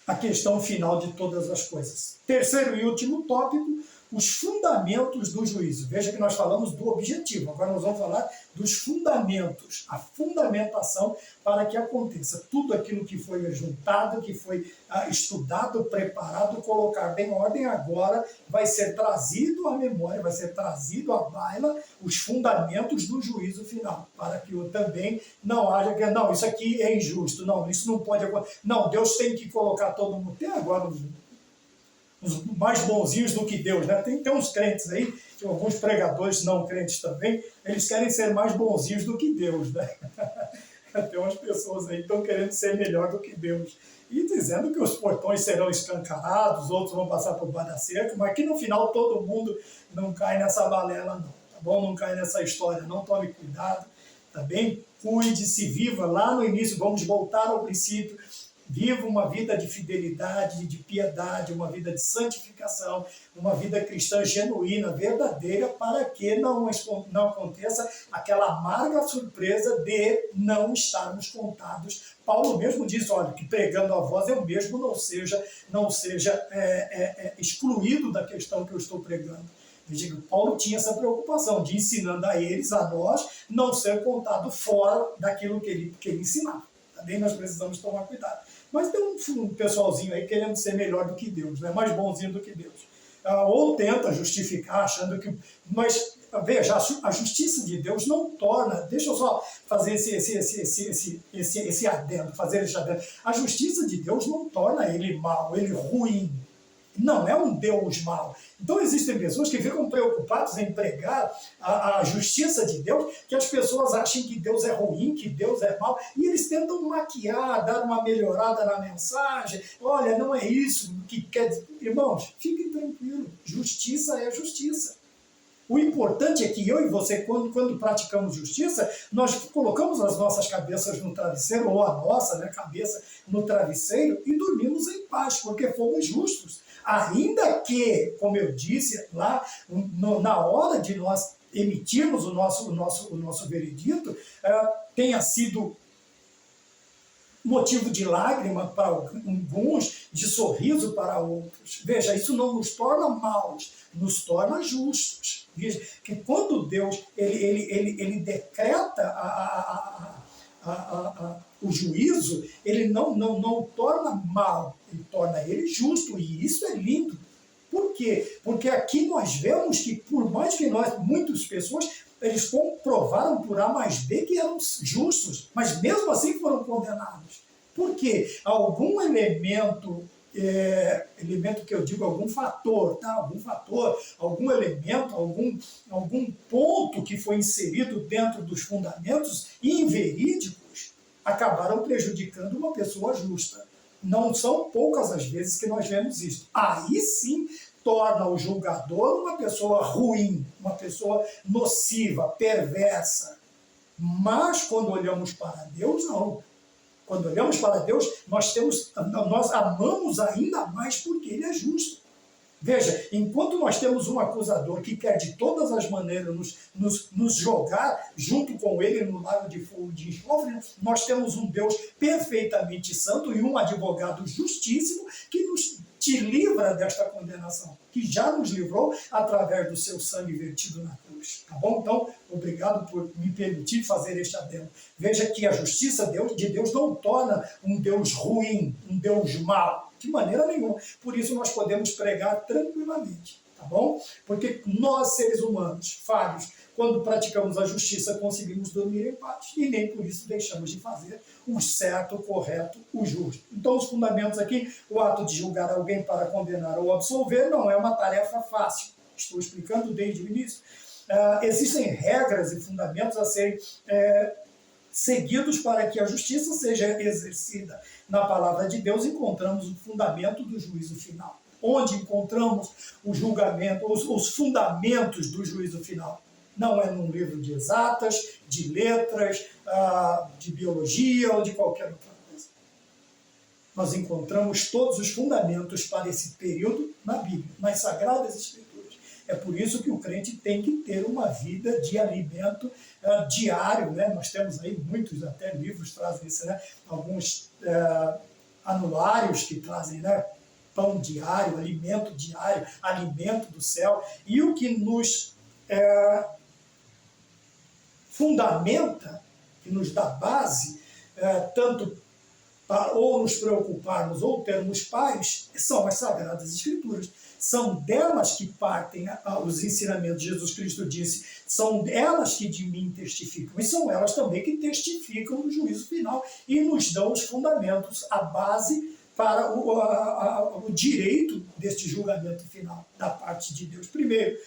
a questão final de todas as coisas. Terceiro e último tópico, os fundamentos do juízo. Veja que nós falamos do objetivo, agora nós vamos falar dos fundamentos, a fundamentação para que aconteça tudo aquilo que foi juntado, que foi estudado, preparado, colocado em ordem, agora vai ser trazido à memória, vai ser trazido à baila os fundamentos do juízo final, para que também não haja que, não, isso aqui é injusto, não, isso não pode acontecer, não, Deus tem que colocar todo mundo, tem agora os mais bonzinhos do que Deus, né? Tem uns crentes aí, alguns pregadores não crentes também, eles querem ser mais bonzinhos do que Deus, né? Tem umas pessoas aí que estão querendo ser melhor do que Deus. E dizendo que os portões serão escancarados, outros vão passar por baixo da cerca, mas que no final todo mundo não cai nessa balela, não. Tá bom? Não cai nessa história, não, tome cuidado, tá bem? Cuide-se, viva lá no início, vamos voltar ao princípio. Viva uma vida de fidelidade, de piedade, uma vida de santificação, uma vida cristã genuína, verdadeira, para que não aconteça aquela amarga surpresa de não estarmos contados. Paulo mesmo diz, olha, que pregando a vós eu mesmo não seja excluído da questão que eu estou pregando. Veja que Paulo tinha essa preocupação de ensinando a eles, a nós, não ser contado fora daquilo que ele ensinava. Também nós precisamos tomar cuidado. Mas tem um pessoalzinho aí querendo ser melhor do que Deus, né? Mais bonzinho do que Deus. Ou tenta justificar, achando que... Mas, veja, a justiça de Deus não torna... Deixa eu só fazer esse adendo, fazer esse adendo. A justiça de Deus não torna ele mau, ele ruim. Não é um Deus mau. Então existem pessoas que ficam preocupadas em pregar a justiça de Deus, que as pessoas achem que Deus é ruim, que Deus é mau, e eles tentam maquiar, dar uma melhorada na mensagem. Olha, não é isso que quer dizer. Irmãos, fiquem tranquilos, justiça é justiça. O importante é que eu e você, quando praticamos justiça, nós colocamos as nossas cabeças no travesseiro, ou a nossa cabeça no travesseiro, e dormimos em paz, porque fomos justos. Ainda que, como eu disse lá, na hora de nós emitirmos o nosso veredito, tenha sido motivo de lágrima para alguns, de sorriso para outros. Veja, isso não nos torna maus, nos torna justos. Veja, que quando Deus ele decreta o juízo, ele não o torna mal, ele torna ele justo, e isso é lindo. Por quê? Porque aqui nós vemos que, por mais que muitas pessoas, eles comprovaram por A mais B que eram justos, mas mesmo assim foram condenados. Por quê? Algum elemento que eu digo, algum fator, tá? Algum elemento, algum ponto que foi inserido dentro dos fundamentos inverídicos, acabaram prejudicando uma pessoa justa. Não são poucas as vezes que nós vemos isso. Aí sim torna o julgador uma pessoa ruim, uma pessoa nociva, perversa. Mas quando olhamos para Deus, não. Quando olhamos para Deus, nós amamos ainda mais porque Ele é justo. Veja, enquanto nós temos um acusador que quer de todas as maneiras nos jogar junto com ele no lago de fogo de enxofre, nós temos um Deus perfeitamente santo e um advogado justíssimo que te livra desta condenação, que já nos livrou através do seu sangue vertido na cruz. Tá bom? Então, obrigado por me permitir fazer este adendo. Veja que a justiça de Deus não torna um Deus ruim, um Deus mau, de maneira nenhuma. Por isso nós podemos pregar tranquilamente, tá bom? Porque nós, seres humanos, falhos, quando praticamos a justiça, conseguimos dormir em paz. E nem por isso deixamos de fazer o certo, o correto, o justo. Então, os fundamentos aqui, o ato de julgar alguém para condenar ou absolver, não é uma tarefa fácil. Estou explicando desde o início. Existem regras e fundamentos a serem seguidos para que a justiça seja exercida na palavra de Deus, encontramos o fundamento do juízo final. Onde encontramos o julgamento, os fundamentos do juízo final? Não é num livro de exatas, de letras, de biologia ou de qualquer outra coisa. Nós encontramos todos os fundamentos para esse período na Bíblia, nas Sagradas Escrituras. É por isso que o crente tem que ter uma vida de alimento diário, né? Nós temos aí muitos até livros trazem isso, né? Alguns anuários que trazem, né? Pão diário, alimento do céu. E o que nos fundamenta, que nos dá base, tanto para ou nos preocuparmos ou termos paz, são as Sagradas Escrituras. São delas que partem os ensinamentos. Jesus Cristo disse, são elas que de mim testificam. E são elas também que testificam no juízo final e nos dão os fundamentos, a base para o direito deste julgamento final da parte de Deus. Primeiro,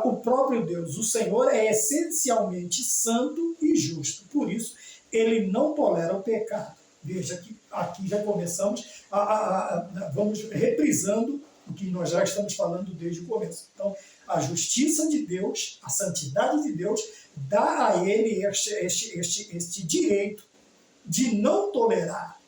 o próprio Deus, o Senhor, é essencialmente santo e justo. Por isso, ele não tolera o pecado. Veja que aqui já começamos, vamos reprisando o que nós já estamos falando desde o começo. Então, a justiça de Deus, a santidade de Deus, dá a ele este direito de não tolerar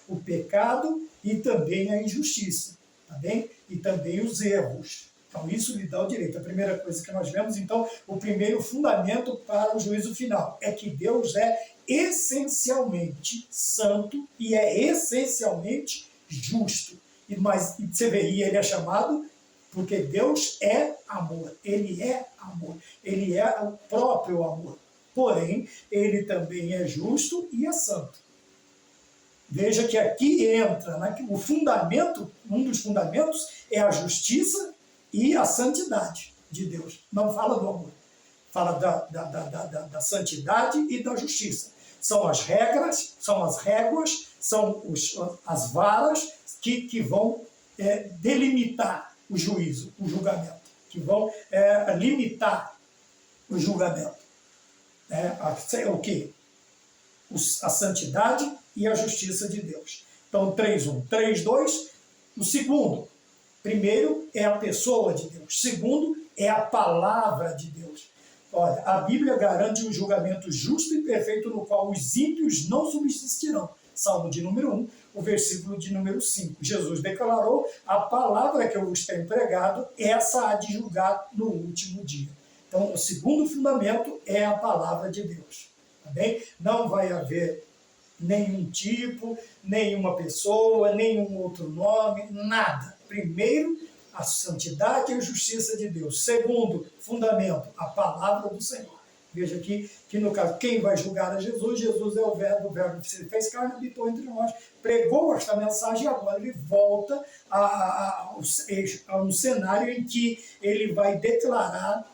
o pecado e também a injustiça, tá bem? E também os erros. Então, isso lhe dá o direito. A primeira coisa que nós vemos, então, o primeiro fundamento para o juízo final é que Deus é essencialmente santo e é essencialmente justo. Mas você vê, e ele é chamado porque Deus é amor, ele é amor, ele é o próprio amor. Porém, ele também é justo e é santo. Veja que aqui entra, né, o fundamento, um dos fundamentos é a justiça e a santidade de Deus. Não fala do amor, fala da santidade e da justiça. São as regras, são as réguas, são as varas que vão delimitar o juízo, o julgamento, que vão limitar o julgamento. O quê? A santidade e a justiça de Deus. Então, 3:1. 3:2, o segundo. Primeiro é a pessoa de Deus. Segundo é a palavra de Deus. Olha, a Bíblia garante um julgamento justo e perfeito no qual os ímpios não subsistirão. Salmo de número 1, o versículo de número 5. Jesus declarou, a palavra que eu vos tenho pregado, essa há de julgar no último dia. Então, o segundo fundamento é a palavra de Deus. Tá bem? Não vai haver nenhum tipo, nenhuma pessoa, nenhum outro nome, nada. Primeiro, a santidade e a justiça de Deus. Segundo fundamento, a palavra do Senhor. Veja aqui que, no caso, quem vai julgar é Jesus. Jesus é o verbo que se fez carne, habitou entre nós, pregou esta mensagem e agora ele volta a um cenário em que ele vai declarar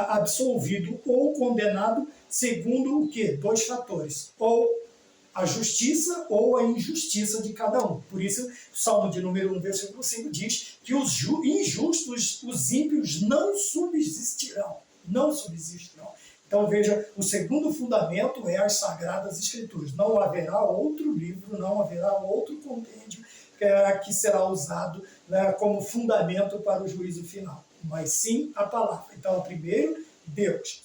absolvido ou condenado segundo o quê? 2 fatores. Ou a justiça ou a injustiça de cada um. Por isso, o Salmo de número 1, versículo 5 diz que os injustos, os ímpios, não subsistirão. Não subsistirão. Então, veja, o segundo fundamento é as Sagradas Escrituras. Não haverá outro livro, não haverá outro compêndio que será usado, né, como fundamento para o juízo final, mas sim a palavra. Então, o primeiro, Deus.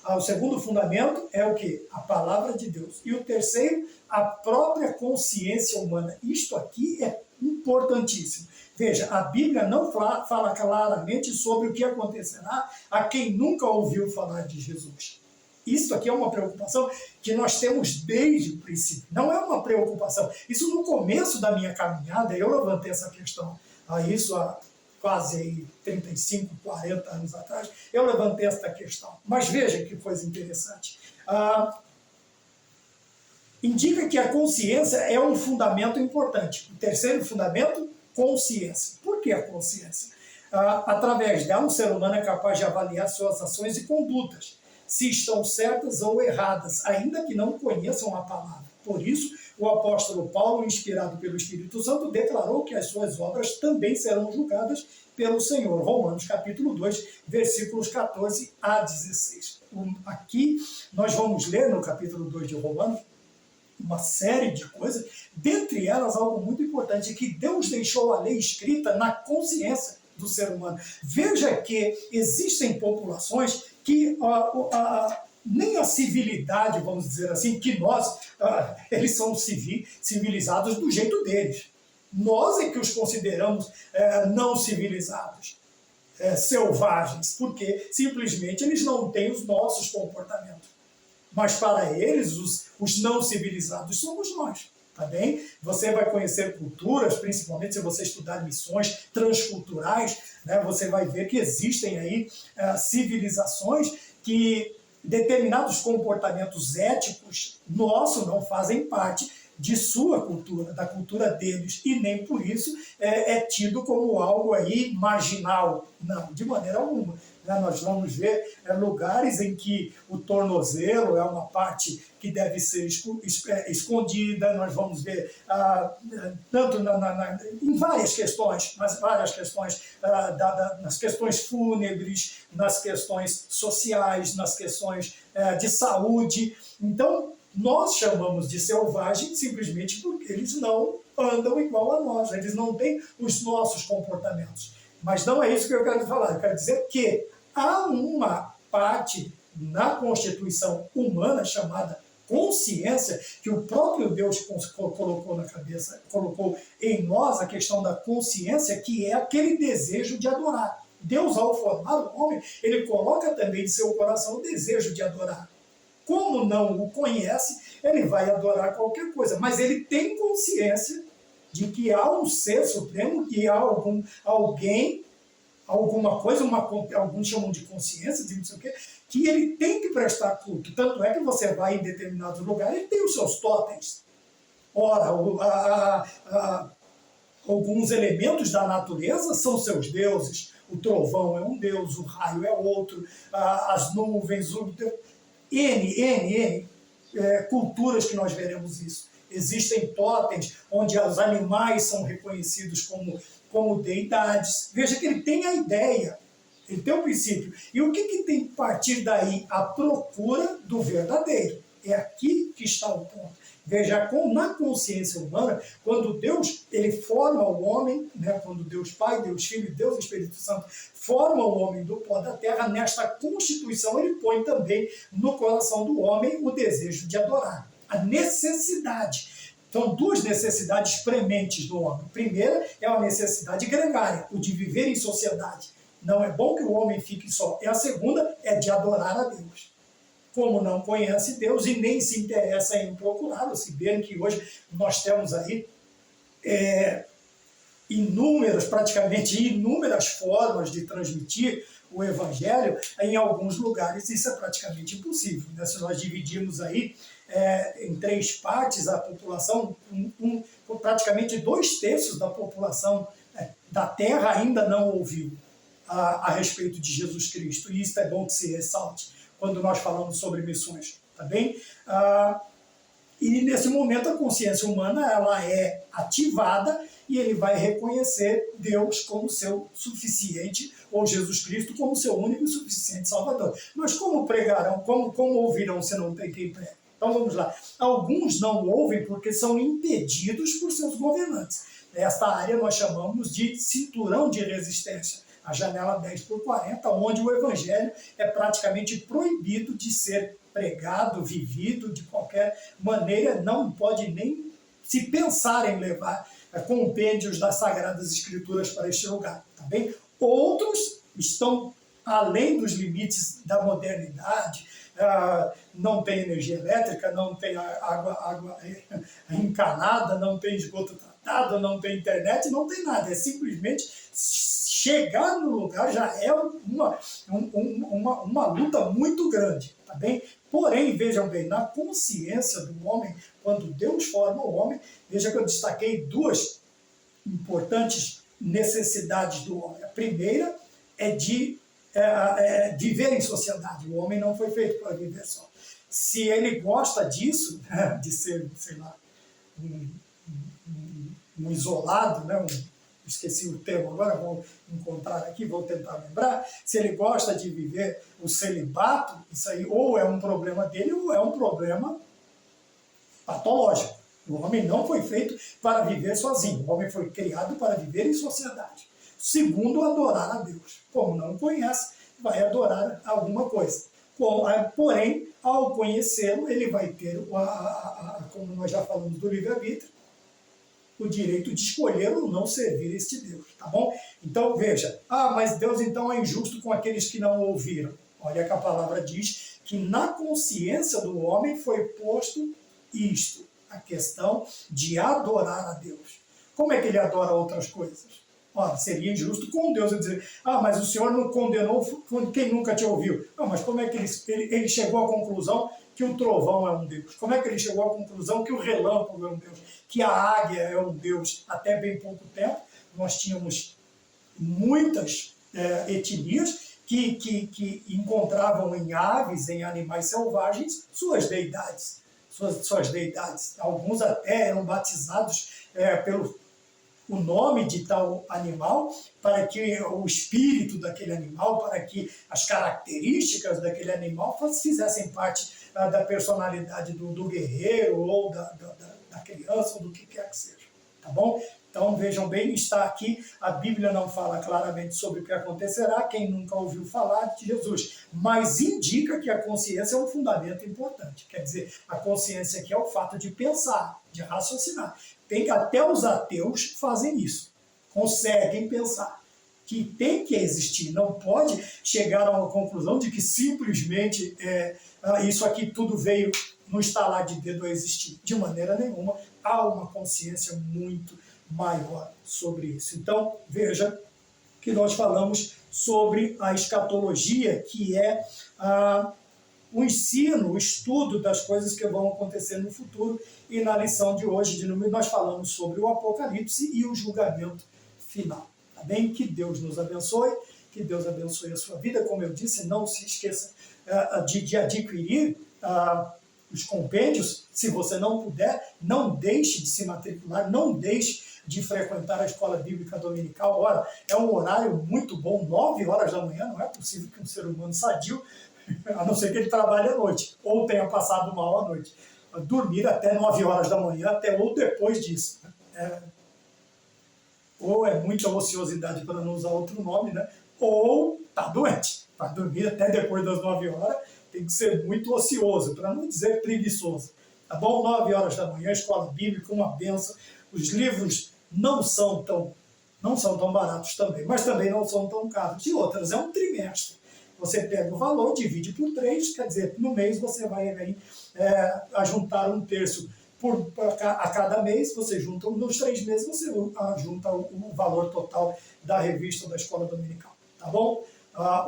O segundo fundamento é o quê? A palavra de Deus. E o terceiro, a própria consciência humana. Isto aqui é importantíssimo. Veja, a Bíblia não fala claramente sobre o que acontecerá a quem nunca ouviu falar de Jesus. Isso aqui é uma preocupação que nós temos desde o princípio. Não é uma preocupação. Isso no começo da minha caminhada, eu levantei essa questão. Isso há quase 35, 40 anos atrás, eu levantei essa questão. Mas veja que coisa interessante. Indica que a consciência é um fundamento importante. O terceiro fundamento, consciência. Por que a consciência? Através dela, o ser humano é capaz de avaliar suas ações e condutas, se estão certas ou erradas, ainda que não conheçam a palavra. Por isso, o apóstolo Paulo, inspirado pelo Espírito Santo, declarou que as suas obras também serão julgadas pelo Senhor. Romanos capítulo 2, versículos 14 a 16. Aqui nós vamos ler no capítulo 2 de Romanos uma série de coisas, dentre elas algo muito importante, que Deus deixou a lei escrita na consciência do ser humano. Veja que existem populações que nem a civilidade, vamos dizer assim, que nós, eles são civilizados do jeito deles. Nós é que os consideramos não civilizados, selvagens, porque simplesmente eles não têm os nossos comportamentos. Mas para eles, os não civilizados somos nós, tá bem? Você vai conhecer culturas, principalmente se você estudar missões transculturais, né, você vai ver que existem aí civilizações que determinados comportamentos éticos nossos não fazem parte de sua cultura, da cultura deles, e nem por isso é tido como algo aí marginal. Não, de maneira alguma. Nós vamos ver lugares em que o tornozelo é uma parte que deve ser escondida, nós vamos ver tanto em várias questões, nas questões fúnebres, nas questões sociais, nas questões de saúde. Então, nós chamamos de selvagem simplesmente porque eles não andam igual a nós, eles não têm os nossos comportamentos. Mas não é isso que eu quero falar, eu quero dizer que há uma parte na constituição humana chamada consciência, que o próprio Deus colocou na cabeça, colocou em nós a questão da consciência, que é aquele desejo de adorar. Deus, ao formar o homem, ele coloca também em seu coração o desejo de adorar. Como não o conhece, ele vai adorar qualquer coisa, mas ele tem consciência de que há um ser supremo, que há alguém, alguma coisa, alguns chamam de consciência, de não sei o quê, que ele tem que prestar culto. Tanto é que você vai em determinados lugares e tem os seus totens. Ora, alguns elementos da natureza são seus deuses. O trovão é um deus, o raio é outro, as nuvens, culturas que nós veremos isso. Existem totens onde os animais são reconhecidos como deidades. Veja que ele tem a ideia, ele tem o princípio. E o que tem que partir daí? A procura do verdadeiro. É aqui que está o ponto. Veja, na consciência humana, quando Deus ele forma o homem, né, quando Deus Pai, Deus Filho, Deus Espírito Santo forma o homem do pó da terra, nesta constituição ele põe também no coração do homem o desejo de adorar, a necessidade. São duas necessidades prementes do homem. A primeira é uma necessidade gregária, o de viver em sociedade. Não é bom que o homem fique só. E a segunda é de adorar a Deus. Como não conhece Deus e nem se interessa em procurá-lo, se bem que hoje nós temos aí praticamente inúmeras formas de transmitir o Evangelho, em alguns lugares isso é praticamente impossível. Né? Se nós dividirmos aí em três partes a população, praticamente 2/3 da população da Terra ainda não ouviu a respeito de Jesus Cristo, e isso é bom que se ressalte quando nós falamos sobre missões, tá bem? E nesse momento a consciência humana ela é ativada e ele vai reconhecer Deus como seu suficiente, ou Jesus Cristo como seu único e suficiente Salvador. Mas como pregarão, como ouvirão se não tem quem pregue? Então vamos lá. Alguns não ouvem porque são impedidos por seus governantes. Esta área nós chamamos de cinturão de resistência, a janela 10/40, onde o Evangelho é praticamente proibido de ser pregado, vivido de qualquer maneira, não pode nem se pensar em levar compêndios das Sagradas Escrituras para este lugar, tá bem? Outros estão além dos limites da modernidade, não tem energia elétrica, não tem água encanada, não tem esgoto tratado, não tem internet, não tem nada, é simplesmente chegar no lugar já é uma luta muito grande, tá bem? Porém, vejam bem, na consciência do homem, quando Deus forma o homem, veja que eu destaquei duas importantes necessidades do homem. A primeira é de viver em sociedade. O homem não foi feito para viver só. se ele gosta disso, de ser, sei lá, um isolado, né? Esqueci o termo agora, vou encontrar aqui, vou tentar lembrar. Se ele gosta de viver o celibato, isso aí ou é um problema dele ou é um problema patológico. O homem não foi feito para viver sozinho. O homem foi criado para viver em sociedade. Segundo, adorar a Deus. Como não conhece, vai adorar alguma coisa. Porém, ao conhecê-lo, ele vai ter, como nós já falamos do livre-arbítrio, o direito de escolher ou não servir este Deus, tá bom? Então, veja, mas Deus então é injusto com aqueles que não ouviram. Olha que a palavra diz que na consciência do homem foi posto isto, a questão de adorar a Deus. Como é que ele adora outras coisas? Ora, seria injusto com Deus dizer, mas o Senhor não condenou quem nunca te ouviu. Não, mas como é que ele chegou à conclusão que o trovão é um Deus? Como é que ele chegou à conclusão que o relâmpago é um Deus? Que a águia é um Deus? Até bem pouco tempo, nós tínhamos muitas etnias que encontravam em aves, em animais selvagens, suas deidades. Suas deidades. Alguns até eram batizados pelo o nome de tal animal, para que o espírito daquele animal, para que as características daquele animal fizessem parte da personalidade do guerreiro ou da criança, ou do que quer que seja. Tá bom? Então, vejam bem, está aqui, a Bíblia não fala claramente sobre o que acontecerá, quem nunca ouviu falar de Jesus, mas indica que a consciência é um fundamento importante. Quer dizer, a consciência aqui é o fato de pensar, de raciocinar. Até os ateus fazem isso, conseguem pensar que tem que existir, não pode chegar a uma conclusão de que simplesmente isso aqui tudo veio no estalar de dedo a existir. De maneira nenhuma, há uma consciência muito maior sobre isso. Então, veja que nós falamos sobre a escatologia, que é o ensino, o estudo das coisas que vão acontecer no futuro, e na lição de hoje, de número, nós falamos sobre o Apocalipse e o julgamento final. Tá bem? Que Deus nos abençoe, que Deus abençoe a sua vida. Como eu disse, não se esqueça de adquirir os compêndios. Se você não puder, não deixe de se matricular, não deixe de frequentar a escola bíblica dominical. Ora, é um horário muito bom, 9 horas da manhã, não é possível que um ser humano sadio, a não ser que ele trabalhe à noite, ou tenha passado mal à noite, dormir até 9 horas da manhã, ou depois disso. Ou é muita ociosidade, para não usar outro nome, né? Ou está doente. Para dormir até depois das 9 horas, tem que ser muito ocioso, para não dizer preguiçoso. Tá bom? 9 horas da manhã, escola bíblica, uma benção. Os livros não são tão baratos também, mas também não são tão caros. E outras, é um trimestre. Você pega o valor, divide por 3, quer dizer, no mês você vai juntar 1/3 a cada mês, você junta nos 3 meses, você junta o valor total da revista da escola dominical. Tá bom?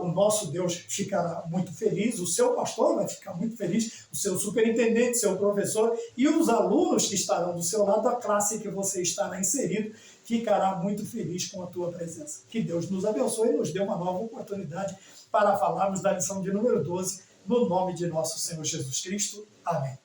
O nosso Deus ficará muito feliz, o seu pastor vai ficar muito feliz, o seu superintendente, seu professor e os alunos que estarão do seu lado, a classe que você estará inserido, ficará muito feliz com a tua presença. Que Deus nos abençoe e nos dê uma nova oportunidade para falarmos da lição de número 12, no nome de nosso Senhor Jesus Cristo. Amém.